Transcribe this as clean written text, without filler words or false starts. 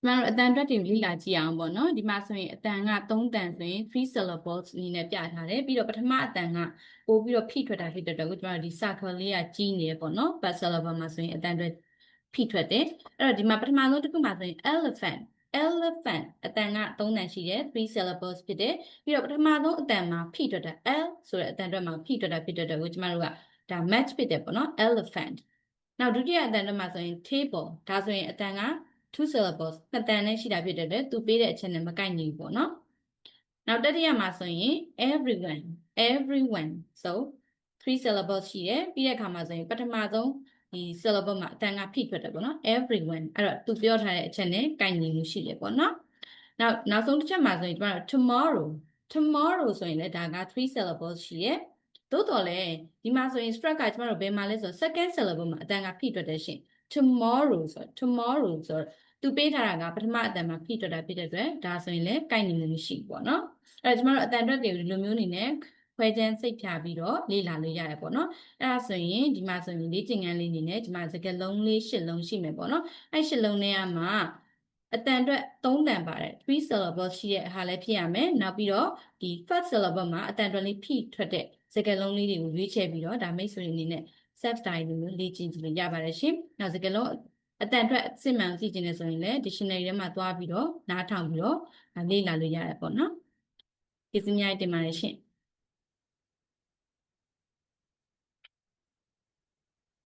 ကျမတို့အတန်အတွက်တွေလေ့လာကြည့်အောင်ပေါ့နော်ဒီမှာဆိုရင်အတန်က3တန်ဆိုရင်3 syllables အနေနဲ့ပြထားတယ်ပြီးတော့ပထမအတန်ကပို့ပြီးတော့ဖိထွက်တာဖြစ်တဲ့အတွက်ကိုကျမတို့ဒီ circle လေးကကြီးနေရပေါ့နော် per syllable မှာဆိုရင်အတန်အတွက်ဖိထွက်တယ်အဲ့တော့ဒီမှာပထမဆုံးတစ်ခုမှာဆိုရင် elephant အတန်က3တန်ရှိတယ်3 syllables ဖြစ်တယ်ပြီးတော့ပထမဆုံးအတန်မှာဖိထွက်တာ l ဆိုတဲ့အတန်အတွက်မှာဖိထွက်တာဖြစ်တဲ့အတွက်ကိုကျမတို့ကဒါ match ဖြစ်တယ်ပေါ့နော် elephant နောက်ဒုတိယအတန်အတွက်မှာဆိုရင် table ဒါဆိုရင်အတန်က2 syllables နှစ်တန်နဲ့ရှိတာဖြစ်တဲ့အတွက်သူပေးတဲ့အချက်နဲ့မကိုက်ညီဘူးပေါ့နော်နောက်တတိယမှာဆိုရင် everyone so 3 syllables ရှိတယ်ပြီးတဲ့အခါမှာဆိုရင်ပထမဆုံးဒီ syllable မှာအတန်ကဖိထွက်တယ်ပေါ့နော် everyone အဲ့တော့သူပြောထားတဲ့အချက်နဲ့ကိုက်ညီမှုရှိတယ်ပေါ့နော်နောက်ဆုံးတစ်ချက်မှာဆိုရင်ကျမတို့ tomorrow ဆိုရင်လည်းဒါက3 syllables ရှိတယ်သို့တော်လည်းဒီမှာဆိုရင် struct ကကျမတို့ဘယ်မှာလဲဆိုတော့ second syllable မှာအတန်ကဖိထွက်တယ်ရှင် tomorrow ဆိုတော့သူပေးထားတာကပထမအတန်မှာဖိထွက်တာဖြစ်တဲ့အတွက်ဒါဆိုရင်လည်းကိုက်ညီမှုမရှိဘူးပေါ့နော်အဲ့တော့ကျမတို့အတန်အတွက်တွေကိုဒီလိုမျိုးအနေနဲ့ခွဲခြမ်းစိတ်ဖြာပြီးတော့လေ့လာလို့ရတယ်ပေါ့နော်အဲ့ဒါဆိုရင်ဒီမှာဆိုရင်လေ့ကျင့်ခန်းလေးအနေနဲ့ဒီမှာစကားလုံးလေး၈လုံးရှိမယ်ပေါ့နော်အဲ့၈လုံးထဲမှာအတန်အတွက်3တန်ပါတယ်3 syllable ရှိတဲ့ဟာလည်းဖြစ်ရမယ်နောက်ပြီးတော့ဒီ first syllable မှာအတန်အတွက်လေးဖိထွက်တဲ့စကားလုံးလေးတွေကိုရွေးချယ်ပြီးတော့ဒါမိတ်ဆွေအနေနဲ့ self study လို့လေ့ကျင့်ကြည့်လို့ရပါတယ်ရှင်နောက်စကားလုံးအတန်အတွက်စစ်မှန်ကြည့်ခြင်းနဲ့ဆိုရင်လည်း dictionary ထဲမှာသွားပြီးတော့နားထောင်ပြီးတော့လေ့လာလို့ရတယ်ပေါ့နော်ကျေးဇူးများတင်ပါတယ်ရှင်